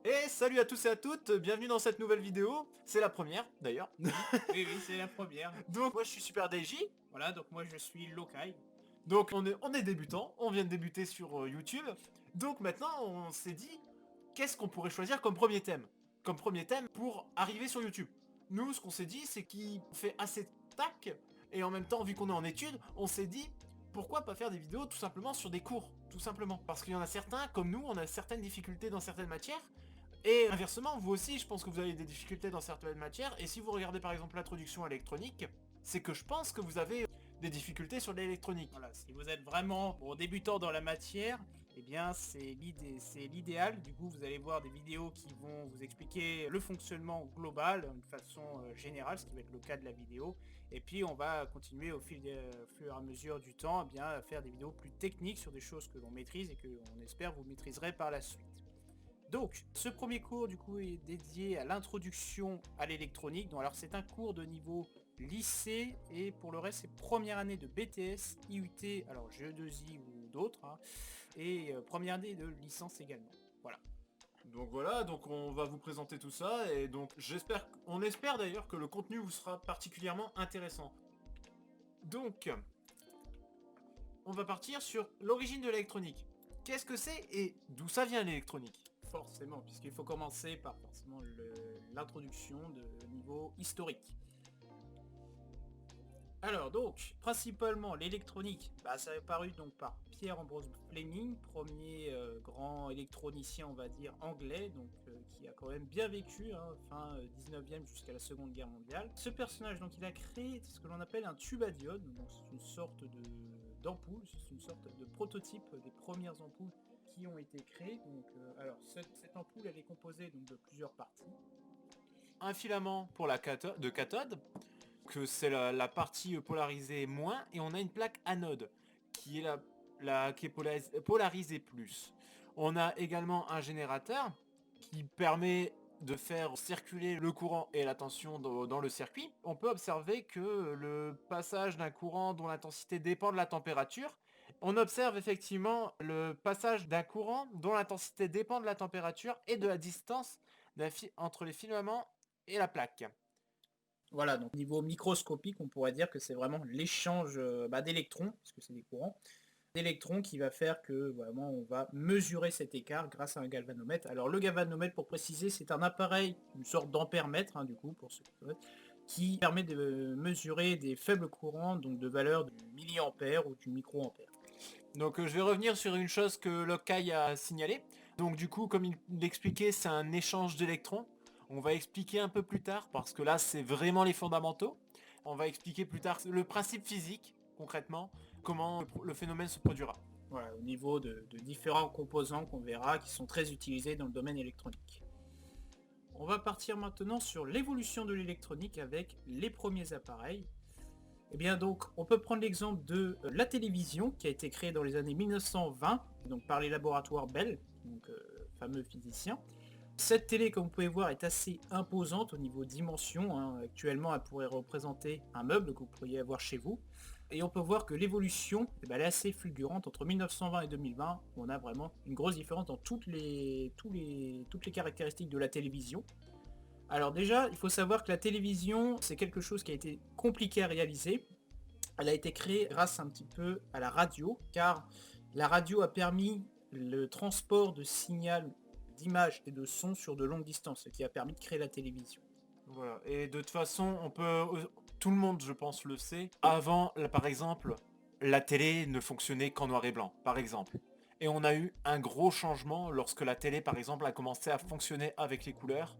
Et salut à tous et à toutes, bienvenue dans cette nouvelle vidéo. C'est la première d'ailleurs. Oui, c'est la première. Donc moi je suis Super DJ. Voilà, donc moi je suis Lokai. Donc on est débutant, on vient de débuter sur YouTube. Donc maintenant on s'est dit qu'est-ce qu'on pourrait choisir comme premier thème. Comme premier thème pour arriver sur YouTube. Nous ce qu'on s'est dit c'est qu'il fait assez de tac. Et en même temps vu qu'on est en études, on s'est dit pourquoi pas faire des vidéos tout simplement sur des cours. Tout simplement. Parce qu'il y en a certains, comme nous, on a certaines difficultés dans certaines matières. Et inversement, vous aussi, je pense que vous avez des difficultés dans certaines matières, et si vous regardez par exemple l'introduction à l'électronique, c'est que je pense que vous avez des difficultés sur l'électronique. Voilà, si vous êtes vraiment débutant dans la matière, eh bien c'est l'idéal. Du coup, vous allez voir des vidéos qui vont vous expliquer le fonctionnement global, de façon générale, ce qui va être le cas de la vidéo. Et puis on va continuer au fur et à mesure du temps, eh bien, à faire des vidéos plus techniques sur des choses que l'on maîtrise et que on espère vous maîtriserez par la suite. Donc, ce premier cours du coup est dédié à l'introduction à l'électronique. Donc, alors c'est un cours de niveau lycée et pour le reste c'est première année de BTS, IUT, alors GE2I ou d'autres, hein, et première année de licence également. Voilà. Donc voilà, donc on va vous présenter tout ça, et donc on espère d'ailleurs que le contenu vous sera particulièrement intéressant. Donc, on va partir sur l'origine de l'électronique. Qu'est-ce que c'est et d'où ça vient l'électronique? Forcément, puisqu'il faut commencer par forcément l'introduction de niveau historique. Alors donc, principalement l'électronique, ça a apparu donc par Pierre Ambrose Fleming, premier grand électronicien on va dire anglais, donc qui a quand même bien vécu, hein, fin 19e jusqu'à la Seconde Guerre mondiale. Ce personnage donc il a créé ce que l'on appelle un tube à diode, donc c'est une sorte d'ampoule, c'est une sorte de prototype des premières ampoules qui ont été créées. Donc alors cette ampoule elle est composée donc de plusieurs parties. Un filament pour la cathode, que c'est la partie polarisée moins, et on a une plaque anode qui est qui est polarisée plus. On a également un générateur qui permet de faire circuler le courant et la tension dans le circuit. On peut observer que le passage d'un courant dont l'intensité dépend de la température, on observe effectivement le passage d'un courant dont l'intensité dépend de la température et de la distance entre les filaments et la plaque. Voilà, donc au niveau microscopique, on pourrait dire que c'est vraiment l'échange d'électrons, parce que c'est des courants, d'électrons qui va faire que vraiment on va mesurer cet écart grâce à un galvanomètre. Alors le galvanomètre, pour préciser, c'est un appareil, une sorte d'ampèremètre, hein, du coup, pour ceux qui connaissent, qui permet de mesurer des faibles courants, donc de valeur du milliampère ou du microampère. Donc je vais revenir sur une chose que Lokai a signalé. Donc du coup, comme il l'expliquait, c'est un échange d'électrons. On va expliquer un peu plus tard, parce que là, c'est vraiment les fondamentaux. On va expliquer plus tard le principe physique, concrètement, comment le phénomène se produira. Voilà, au niveau de différents composants qu'on verra qui sont très utilisés dans le domaine électronique. On va partir maintenant sur l'évolution de l'électronique avec les premiers appareils. Eh bien donc, on peut prendre l'exemple de la télévision qui a été créée dans les années 1920, donc par les laboratoires Bell, donc fameux physiciens. Cette télé, comme vous pouvez voir, est assez imposante au niveau dimension, hein. Actuellement, elle pourrait représenter un meuble que vous pourriez avoir chez vous. Et on peut voir que l'évolution, elle est assez fulgurante entre 1920 et 2020. On a vraiment une grosse différence dans toutes les caractéristiques de la télévision. Alors déjà, il faut savoir que la télévision, c'est quelque chose qui a été compliqué à réaliser. Elle a été créée grâce un petit peu à la radio, car la radio a permis le transport de signal, d'images et de sons sur de longues distances, ce qui a permis de créer la télévision. Voilà. Et de toute façon, tout le monde, je pense, le sait. Avant, là, par exemple, la télé ne fonctionnait qu'en noir et blanc, par exemple. Et on a eu un gros changement lorsque la télé, par exemple, a commencé à fonctionner avec les couleurs.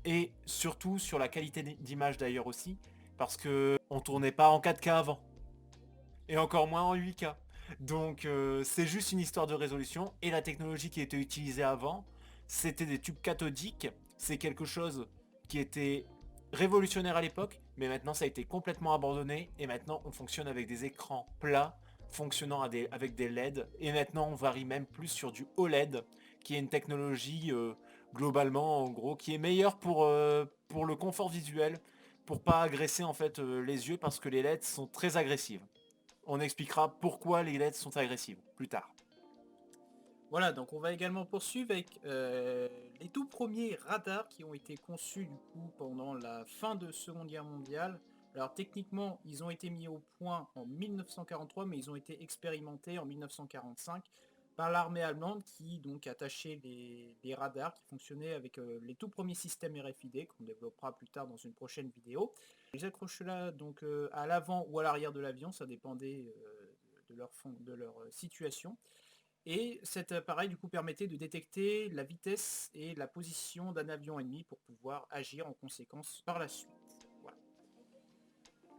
Et surtout sur la qualité d'image d'ailleurs aussi. Parce que on tournait pas en 4K avant. Et encore moins en 8K. Donc c'est juste une histoire de résolution. Et la technologie qui était utilisée avant, c'était des tubes cathodiques. C'est quelque chose qui était révolutionnaire à l'époque, mais maintenant ça a été complètement abandonné. Et maintenant on fonctionne avec des écrans plats, fonctionnant avec des LED. Et maintenant on varie même plus sur du OLED, qui est une technologie globalement en gros qui est meilleure pour le confort visuel, pour pas agresser en fait les yeux, parce que les LED sont très agressives. On expliquera pourquoi les LED sont agressives plus tard. Voilà, donc on va également poursuivre avec les tout premiers radars qui ont été conçus du coup pendant la fin de Seconde Guerre mondiale. Alors techniquement, ils ont été mis au point en 1943, mais ils ont été expérimentés en 1945 par l'armée allemande qui donc attachait des radars qui fonctionnaient avec les tout premiers systèmes RFID qu'on développera plus tard dans une prochaine vidéo. Ils accrochaient là donc à l'avant ou à l'arrière de l'avion, ça dépendait de leur situation. Et cet appareil du coup permettait de détecter la vitesse et la position d'un avion ennemi pour pouvoir agir en conséquence par la suite. Voilà.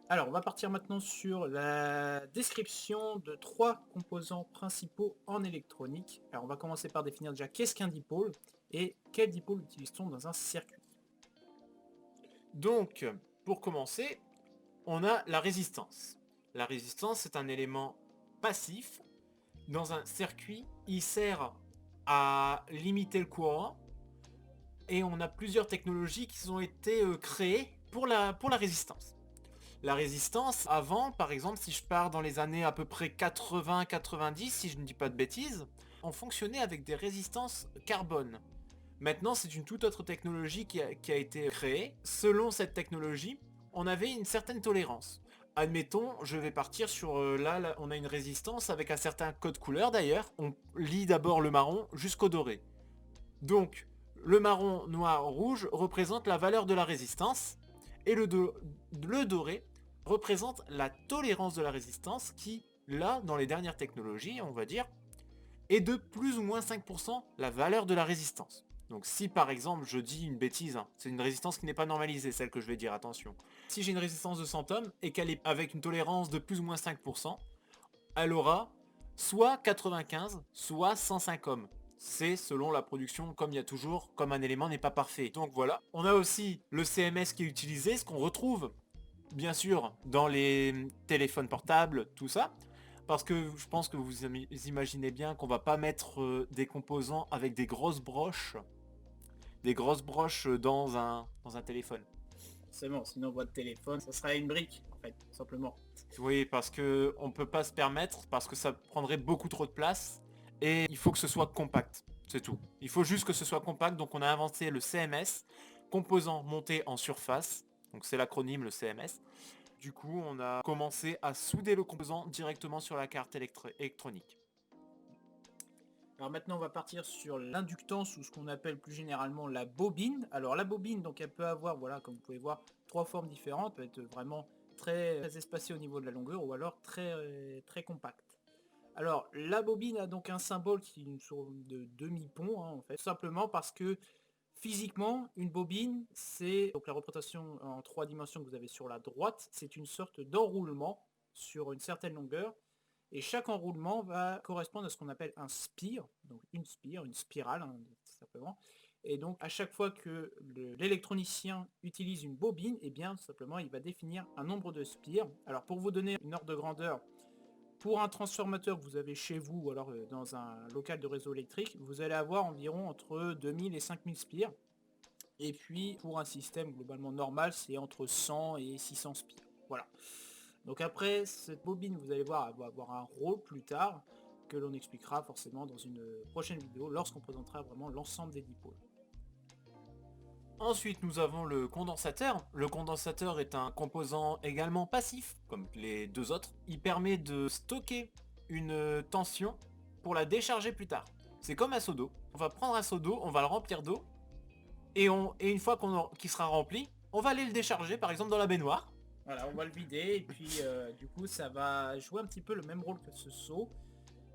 Alors on va partir maintenant sur la description de 3 composants principaux en électronique. Alors on va commencer par définir déjà qu'est-ce qu'un dipôle et quel dipôle utilise-t-on dans un circuit. Donc, pour commencer, on a la résistance. La résistance, c'est un élément passif. Dans un circuit, il sert à limiter le courant. Et on a plusieurs technologies qui ont été créées pour la résistance. La résistance, avant, par exemple, si je pars dans les années à peu près 80-90, si je ne dis pas de bêtises, on fonctionnait avec des résistances carbone. Maintenant, c'est une toute autre technologie qui a été créée. Selon cette technologie, on avait une certaine tolérance. Admettons, je vais partir sur là, on a une résistance avec un certain code couleur d'ailleurs. On lit d'abord le marron jusqu'au doré. Donc, le marron, noir, rouge représente la valeur de la résistance et le doré représente la tolérance de la résistance qui, là, dans les dernières technologies, on va dire, est de plus ou moins 5% la valeur de la résistance. Donc si par exemple je dis une bêtise, hein, c'est une résistance qui n'est pas normalisée, celle que je vais dire, attention. Si j'ai une résistance de 100 ohms et qu'elle est avec une tolérance de plus ou moins 5%, elle aura soit 95, soit 105 ohms. C'est selon la production, comme il y a toujours, comme un élément n'est pas parfait. Donc voilà. On a aussi le CMS qui est utilisé, ce qu'on retrouve bien sûr dans les téléphones portables, tout ça. Parce que je pense que vous imaginez bien qu'on va pas mettre des composants avec des grosses broches dans un téléphone. C'est bon, sinon votre téléphone, ça sera une brique, en fait, simplement. Oui, parce que on peut pas se permettre, parce que ça prendrait beaucoup trop de place, et il faut que ce soit compact, c'est tout. Il faut juste que ce soit compact, donc on a inventé le CMS, composant monté en surface, donc c'est l'acronyme le CMS. Du coup, on a commencé à souder le composant directement sur la carte électronique. Alors maintenant on va partir sur l'inductance ou ce qu'on appelle plus généralement la bobine. Alors la bobine, donc elle peut avoir, voilà, comme vous pouvez voir, 3 formes différentes, peut être vraiment très espacée au niveau de la longueur ou alors très compacte. Alors la bobine a donc un symbole qui est une sorte de demi-pont, hein, en fait, simplement parce que physiquement une bobine, c'est donc la représentation en 3 dimensions que vous avez sur la droite, c'est une sorte d'enroulement sur une certaine longueur. Et chaque enroulement va correspondre à ce qu'on appelle un spire, donc une spirale, hein, simplement. Et donc à chaque fois que l'électronicien utilise une bobine, et bien simplement il va définir un nombre de spires. Alors pour vous donner une ordre de grandeur, pour un transformateur que vous avez chez vous ou alors dans un local de réseau électrique, vous allez avoir environ entre 2000 et 5000 spires. Et puis pour un système globalement normal, c'est entre 100 et 600 spires. Voilà. Donc après, cette bobine, vous allez voir, elle va avoir un rôle plus tard, que l'on expliquera forcément dans une prochaine vidéo, lorsqu'on présentera vraiment l'ensemble des dipôles. Ensuite, nous avons le condensateur. Le condensateur est un composant également passif, comme les deux autres. Il permet de stocker une tension pour la décharger plus tard. C'est comme un seau d'eau. On va prendre un seau d'eau, on va le remplir d'eau, et une fois qu'il sera rempli, on va aller le décharger, par exemple dans la baignoire. Voilà, on va le vider, et puis du coup ça va jouer un petit peu le même rôle que ce seau.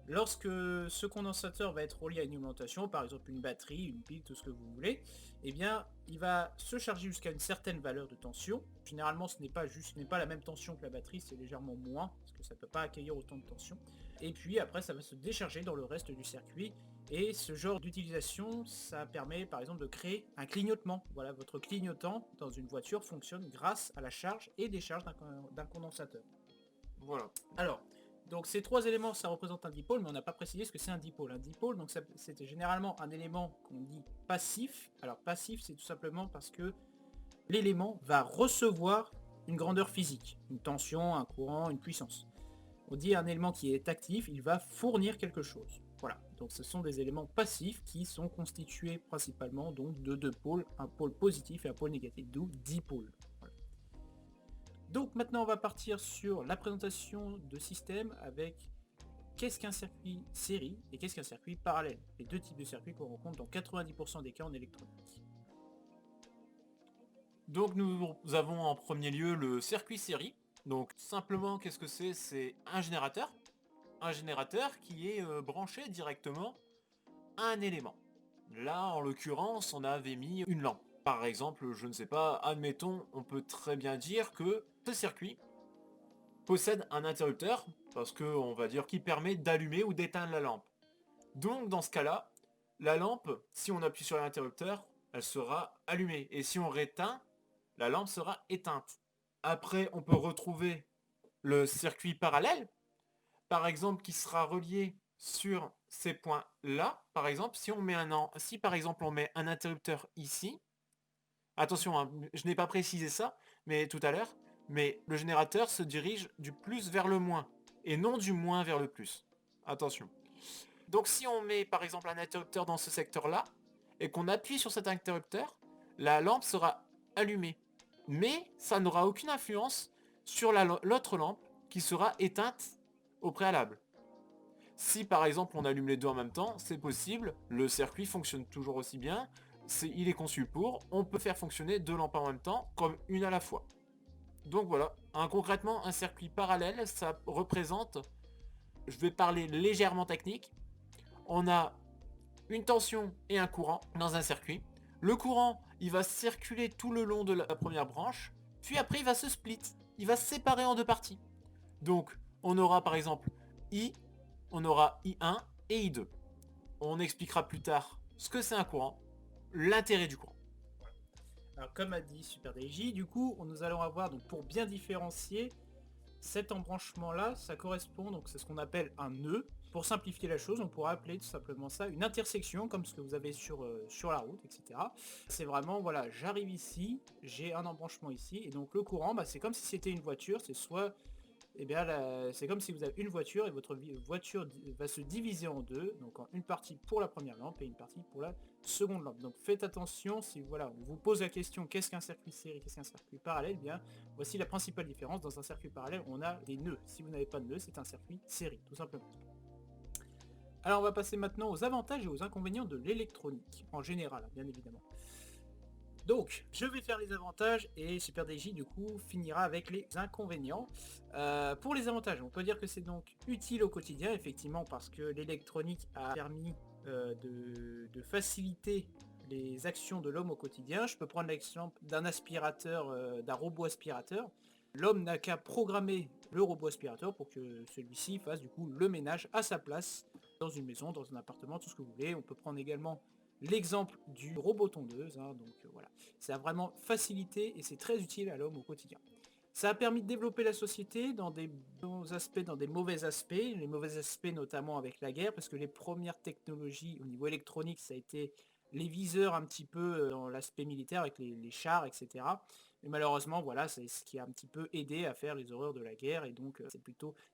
Lorsque ce condensateur va être relié à une alimentation, par exemple une batterie, une pile, tout ce que vous voulez, eh bien il va se charger jusqu'à une certaine valeur de tension. Généralement ce n'est pas la même tension que la batterie, c'est légèrement moins, parce que ça ne peut pas accueillir autant de tension. Et puis après ça va se décharger dans le reste du circuit, et ce genre d'utilisation, ça permet par exemple de créer un clignotement. Voilà, votre clignotant dans une voiture fonctionne grâce à la charge et décharge d'un condensateur. Voilà. Alors, donc ces 3 éléments, ça représente un dipôle, mais on n'a pas précisé ce que c'est un dipôle. Un dipôle, donc c'était généralement un élément qu'on dit passif. Alors passif, c'est tout simplement parce que l'élément va recevoir une grandeur physique, une tension, un courant, une puissance. On dit un élément qui est actif, il va fournir quelque chose. Voilà. Donc ce sont des éléments passifs qui sont constitués principalement donc de deux pôles, un pôle positif et un pôle négatif, d'où dipôles. Voilà. Donc maintenant on va partir sur la présentation de système avec qu'est-ce qu'un circuit série et qu'est-ce qu'un circuit parallèle. Les deux types de circuits qu'on rencontre dans 90% des cas en électronique. Donc nous avons en premier lieu le circuit série. Donc simplement, qu'est-ce que c'est? C'est un générateur. Un générateur qui est branché directement à un élément. Là, en l'occurrence, on avait mis une lampe. Par exemple, je ne sais pas, admettons, on peut très bien dire que ce circuit possède un interrupteur, parce que on va dire qui permet d'allumer ou d'éteindre la lampe. Donc dans ce cas-là, la lampe, si on appuie sur l'interrupteur, elle sera allumée. Et si on réteint, la lampe sera éteinte. Après, on peut retrouver le circuit parallèle, par exemple, qui sera relié sur ces points-là. Par exemple, si par exemple on met un interrupteur ici, attention, hein, je n'ai pas précisé ça, mais tout à l'heure, mais le générateur se dirige du plus vers le moins, et non du moins vers le plus. Attention. Donc si on met par exemple un interrupteur dans ce secteur-là, et qu'on appuie sur cet interrupteur, la lampe sera allumée. Mais ça n'aura aucune influence sur l'autre lampe qui sera éteinte au préalable. Si par exemple on allume les deux en même temps, c'est possible, le circuit fonctionne toujours aussi bien, il est conçu pour, on peut faire fonctionner deux lampes en même temps, comme une à la fois. Donc voilà, concrètement un circuit parallèle, ça représente, je vais parler légèrement technique, on a une tension et un courant dans un circuit. Le courant, il va circuler tout le long de la première branche, puis après il va se split, il va se séparer en deux parties. Donc on aura par exemple I, on aura I1 et I2. On expliquera plus tard ce que c'est un courant, l'intérêt du courant. Alors comme a dit SuperDJ, du coup nous allons avoir, donc pour bien différencier, cet embranchement là, ça correspond, donc c'est ce qu'on appelle un nœud. Pour simplifier la chose, on pourrait appeler tout simplement ça une intersection, comme ce que vous avez sur la route, etc. C'est vraiment, voilà, j'arrive ici, j'ai un embranchement ici, et donc le courant, c'est comme si c'était une voiture, c'est soit, c'est comme si vous avez une voiture, et votre voiture va se diviser en deux, donc en une partie pour la première lampe, et une partie pour la seconde lampe. Donc faites attention, si voilà, on vous pose la question qu'est-ce qu'un circuit série, qu'est-ce qu'un circuit parallèle, bien voici la principale différence. Dans un circuit parallèle, on a des nœuds. Si vous n'avez pas de nœuds, c'est un circuit série, tout simplement. Alors on va passer maintenant aux avantages et aux inconvénients de l'électronique, en général, bien évidemment. Donc, je vais faire les avantages et SuperDJ du coup finira avec les inconvénients. Pour les avantages, on peut dire que c'est donc utile au quotidien, effectivement, parce que l'électronique a permis de faciliter les actions de l'homme au quotidien. Je peux prendre l'exemple d'un aspirateur, d'un robot aspirateur. L'homme n'a qu'à programmer le robot aspirateur pour que celui-ci fasse du coup le ménage à sa place dans une maison, dans un appartement, tout ce que vous voulez. On peut prendre également l'exemple du robot tondeuse, hein, donc voilà. Ça a vraiment facilité et c'est très utile à l'homme au quotidien. Ça a permis de développer la société dans des bons aspects, dans des mauvais aspects, les mauvais aspects notamment avec la guerre, parce que les premières technologies au niveau électronique, ça a été les viseurs un petit peu dans l'aspect militaire avec les chars, etc. Mais malheureusement, voilà, c'est ce qui a un petit peu aidé à faire les horreurs de la guerre, et donc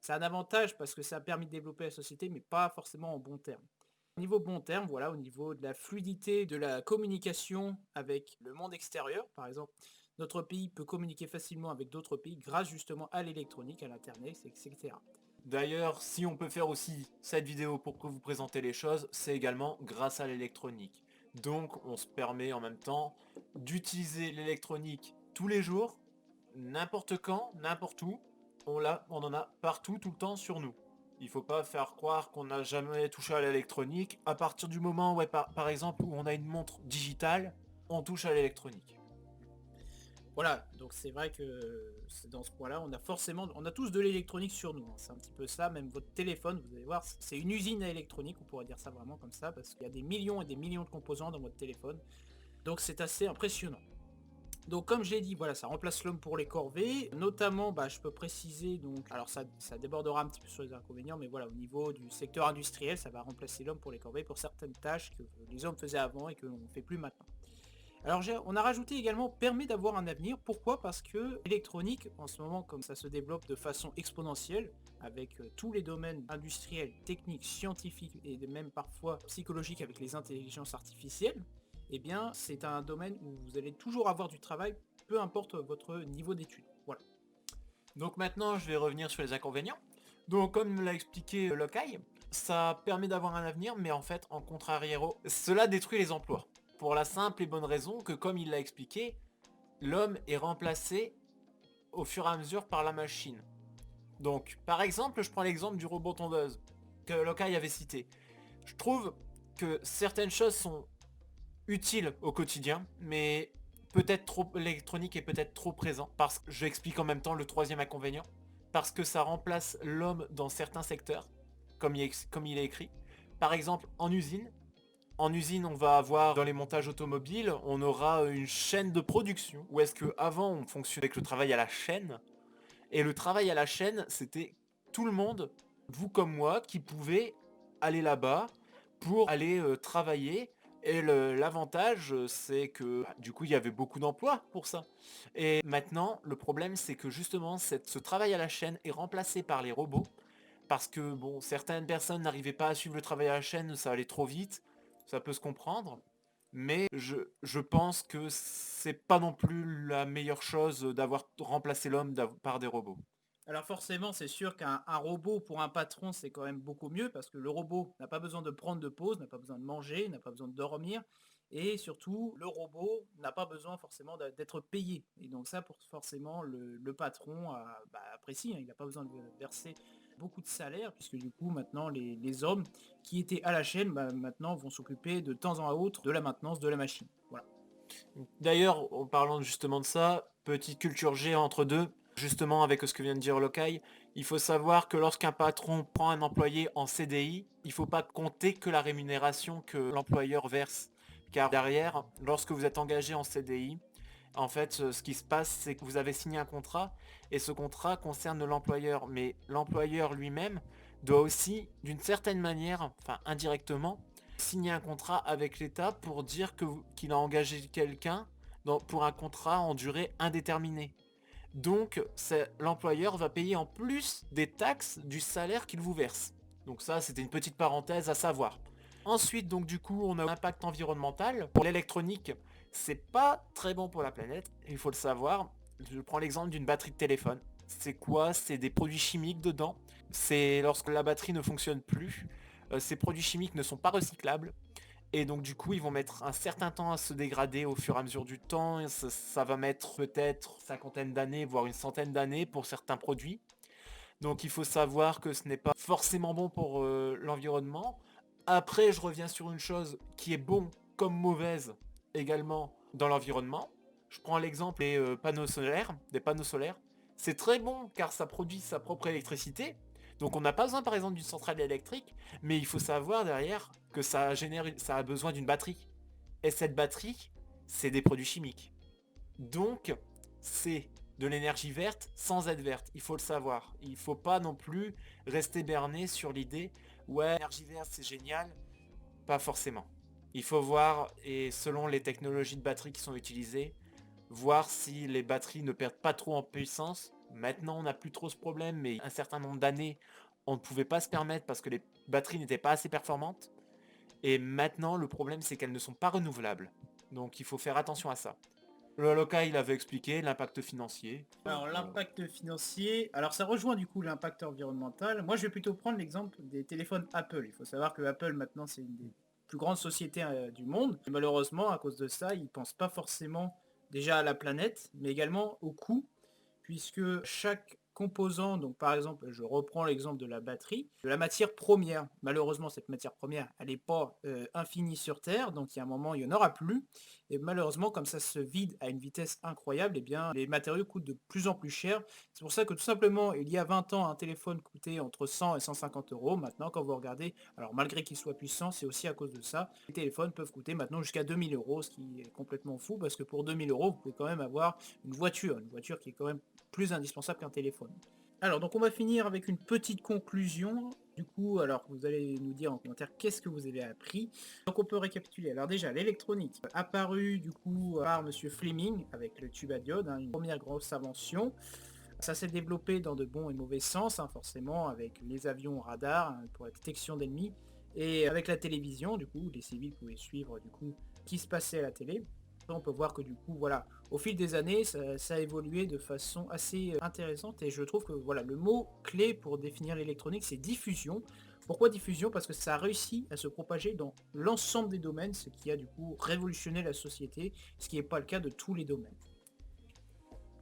c'est un avantage parce que ça a permis de développer la société, mais pas forcément en bon terme. Au niveau bon terme, voilà, au niveau de la fluidité de la communication avec le monde extérieur, par exemple, notre pays peut communiquer facilement avec d'autres pays grâce justement à l'électronique, à l'internet, etc. D'ailleurs, si on peut faire aussi cette vidéo pour que vous présentez les choses, c'est également grâce à l'électronique. Donc on se permet en même temps d'utiliser l'électronique tous les jours, n'importe quand, n'importe où. On en a partout, tout le temps sur nous. Il faut pas faire croire qu'on n'a jamais touché à l'électronique. À partir du moment où, par exemple, où on a une montre digitale, on touche à l'électronique. Voilà, donc c'est vrai que dans ce point-là, on a tous de l'électronique sur nous, hein. C'est un petit peu ça, même votre téléphone, vous allez voir, c'est une usine à électronique, on pourrait dire ça vraiment comme ça, parce qu'il y a des millions et des millions de composants dans votre téléphone. Donc c'est assez impressionnant. Donc comme je l'ai dit, voilà, ça remplace l'homme pour les corvées, notamment, je peux préciser, donc, alors ça débordera un petit peu sur les inconvénients, mais voilà, au niveau du secteur industriel, ça va remplacer l'homme pour les corvées pour certaines tâches que les hommes faisaient avant et que l'on ne fait plus maintenant. Alors on a rajouté également permet d'avoir un avenir. Pourquoi? Parce que l'électronique, en ce moment, comme ça se développe de façon exponentielle, avec tous les domaines industriels, techniques, scientifiques et même parfois psychologiques avec les intelligences artificielles, eh bien c'est un domaine où vous allez toujours avoir du travail, peu importe votre niveau d'études. Voilà. Donc maintenant, je vais revenir sur les inconvénients. Donc comme l'a expliqué Lokai, ça permet d'avoir un avenir, mais en fait, en contrariero, cela détruit les emplois. Pour la simple et bonne raison que, comme il l'a expliqué, l'homme est remplacé au fur et à mesure par la machine. Donc, par exemple, je prends l'exemple du robot tondeuse que Lokai avait cité. Je trouve que certaines choses sont utiles au quotidien, mais peut-être trop l'électronique est peut-être trop présent. Parce que je explique en même temps le troisième inconvénient. Parce que ça remplace l'homme dans certains secteurs, comme il est écrit. Par exemple, en usine. En usine, on va avoir dans les montages automobiles, on aura une chaîne de production. Où est-ce que avant on fonctionnait avec le travail à la chaîne. Et le travail à la chaîne, c'était tout le monde, vous comme moi, qui pouvait aller là-bas pour aller travailler. Et l'avantage, c'est que du coup, il y avait beaucoup d'emplois pour ça. Et maintenant, le problème, c'est que justement, ce travail à la chaîne est remplacé par les robots. Parce que, bon, certaines personnes n'arrivaient pas à suivre le travail à la chaîne, ça allait trop vite. Ça peut se comprendre. Mais je pense que c'est pas non plus la meilleure chose d'avoir remplacé l'homme par des robots. Alors forcément, c'est sûr qu'un robot pour un patron, c'est quand même beaucoup mieux parce que le robot n'a pas besoin de prendre de pause, n'a pas besoin de manger, n'a pas besoin de dormir. Et surtout, le robot n'a pas besoin forcément d'être payé. Et donc ça, forcément, le patron apprécie, hein. Il n'a pas besoin de verser beaucoup de salaire, puisque du coup, maintenant, les hommes qui étaient à la chaîne, maintenant, vont s'occuper de temps en autre de la maintenance de la machine. Voilà. D'ailleurs, en parlant justement de ça, petite culture G entre deux, justement avec ce que vient de dire Lokai, il faut savoir que lorsqu'un patron prend un employé en CDI, il ne faut pas compter que la rémunération que l'employeur verse. Car derrière, lorsque vous êtes engagé en CDI, en fait, ce qui se passe, c'est que vous avez signé un contrat, et ce contrat concerne l'employeur. Mais l'employeur lui-même doit aussi, d'une certaine manière, enfin indirectement, signer un contrat avec l'État pour dire qu'il a engagé quelqu'un pour un contrat en durée indéterminée. Donc, l'employeur va payer en plus des taxes du salaire qu'il vous verse. Donc ça, c'était une petite parenthèse à savoir. Ensuite, donc du coup, on a l'impact environnemental. Pour l'électronique, c'est pas très bon pour la planète, il faut le savoir. Je prends l'exemple d'une batterie de téléphone. C'est quoi? C'est des produits chimiques dedans. C'est lorsque la batterie ne fonctionne plus, ces produits chimiques ne sont pas recyclables. Et donc du coup, ils vont mettre un certain temps à se dégrader au fur et à mesure du temps. Et ça va mettre peut-être une cinquantaine d'années, voire une centaine d'années pour certains produits. Donc il faut savoir que ce n'est pas forcément bon pour l'environnement. Après, je reviens sur une chose qui est bon comme mauvaise également dans l'environnement. Je prends l'exemple des panneaux solaires, C'est très bon car ça produit sa propre électricité. Donc on n'a pas besoin par exemple d'une centrale électrique, mais il faut savoir derrière que ça a besoin d'une batterie. Et cette batterie, c'est des produits chimiques. Donc, c'est de l'énergie verte sans être verte. Il faut le savoir. Il faut pas non plus rester berné sur l'idée ouais, l'énergie verte c'est génial. Pas forcément. Il faut voir, et selon les technologies de batterie qui sont utilisées, voir si les batteries ne perdent pas trop en puissance. Maintenant, on n'a plus trop ce problème, mais un certain nombre d'années, on ne pouvait pas se permettre parce que les batteries n'étaient pas assez performantes. Et maintenant, le problème, c'est qu'elles ne sont pas renouvelables. Donc, il faut faire attention à ça. Le local, il avait expliqué l'impact financier. Alors l'impact financier, alors ça rejoint du coup l'impact environnemental. Moi je vais plutôt prendre l'exemple des téléphones Apple. Il faut savoir que Apple maintenant c'est une des plus grandes sociétés du monde. Et malheureusement à cause de ça, ils ne pensent pas forcément déjà à la planète, mais également au coût, puisque chaque composant, donc par exemple, je reprends l'exemple de la batterie, de la matière première. Malheureusement, cette matière première, elle n'est pas infinie sur Terre, donc il y a un moment, il n'y en aura plus. Et malheureusement, comme ça se vide à une vitesse incroyable, eh bien, les matériaux coûtent de plus en plus cher. C'est pour ça que tout simplement, il y a 20 ans, un téléphone coûtait entre 100 et 150 euros. Maintenant, quand vous regardez, alors malgré qu'il soit puissant, c'est aussi à cause de ça, les téléphones peuvent coûter maintenant jusqu'à 2000 euros, ce qui est complètement fou, parce que pour 2000 euros, vous pouvez quand même avoir une voiture qui est quand même plus indispensable qu'un téléphone. Alors, donc on va finir avec une petite conclusion Du coup, alors vous allez nous dire en commentaire qu'est-ce que vous avez appris. Donc on peut récapituler. Alors déjà, l'électronique, apparue du coup par Monsieur Fleming avec le tube à diode, hein, une première grosse invention. Ça s'est développé dans de bons et mauvais sens, hein, forcément, avec les avions radars hein, pour la détection d'ennemis, et avec la télévision, du coup, les civils pouvaient suivre du coup ce qui se passait à la télé. On peut voir que du coup, voilà, au fil des années, ça a évolué de façon assez intéressante, et je trouve que voilà, le mot clé pour définir l'électronique, c'est diffusion. Pourquoi diffusion? Parce que ça a réussi à se propager dans l'ensemble des domaines, ce qui a du coup révolutionné la société, ce qui n'est pas le cas de tous les domaines.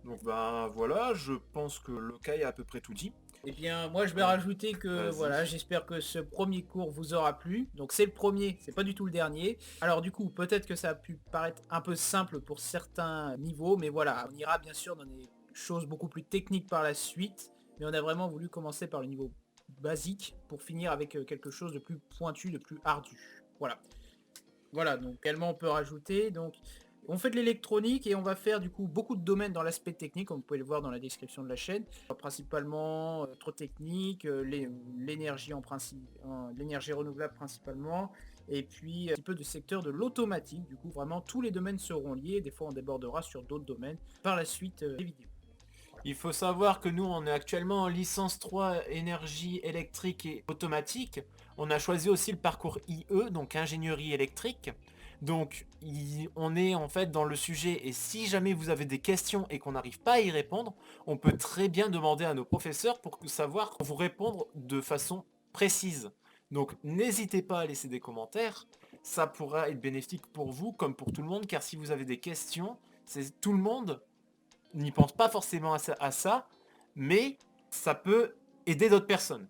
Donc ben voilà, je pense que Lokai a à peu près tout dit. Eh bien, moi je vais Euh, rajouter que voilà, Vas-y. j'espère que ce premier cours vous aura plu. Donc c'est le premier, c'est pas du tout le dernier. Alors du coup, peut-être que ça a pu paraître un peu simple pour certains niveaux, mais voilà, on ira bien sûr dans des choses beaucoup plus techniques par la suite. Mais on a vraiment voulu commencer par le niveau basique pour finir avec quelque chose de plus pointu, de plus ardu. Voilà. Voilà, donc également on peut rajouter, donc on fait de l'électronique et on va faire du coup beaucoup de domaines dans l'aspect technique, comme vous pouvez le voir dans la description de la chaîne. Principalement trop technique, l'énergie en principe, l'énergie renouvelable principalement, et puis un petit peu de secteur de l'automatique. Du coup vraiment tous les domaines seront liés, des fois on débordera sur d'autres domaines par la suite des vidéos. Il faut savoir que nous, on est actuellement en licence 3 énergie électrique et automatique. On a choisi aussi le parcours IE, donc ingénierie électrique. Donc, on est en fait dans le sujet, et si jamais vous avez des questions et qu'on n'arrive pas à y répondre, on peut très bien demander à nos professeurs pour savoir vous répondre de façon précise. Donc, n'hésitez pas à laisser des commentaires. Ça pourra être bénéfique pour vous comme pour tout le monde, car si vous avez des questions, c'est tout le monde n'y pense pas forcément à ça, mais ça peut aider d'autres personnes.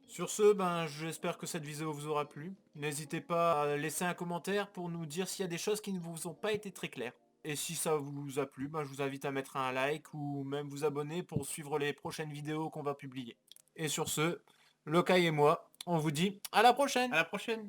Sur ce, ben, j'espère que cette vidéo vous aura plu. N'hésitez pas à laisser un commentaire pour nous dire s'il y a des choses qui ne vous ont pas été très claires. Et si ça vous a plu, ben, je vous invite à mettre un like ou même vous abonner pour suivre les prochaines vidéos qu'on va publier. Et sur ce, Lokai et moi, on vous dit à la prochaine! À la prochaine!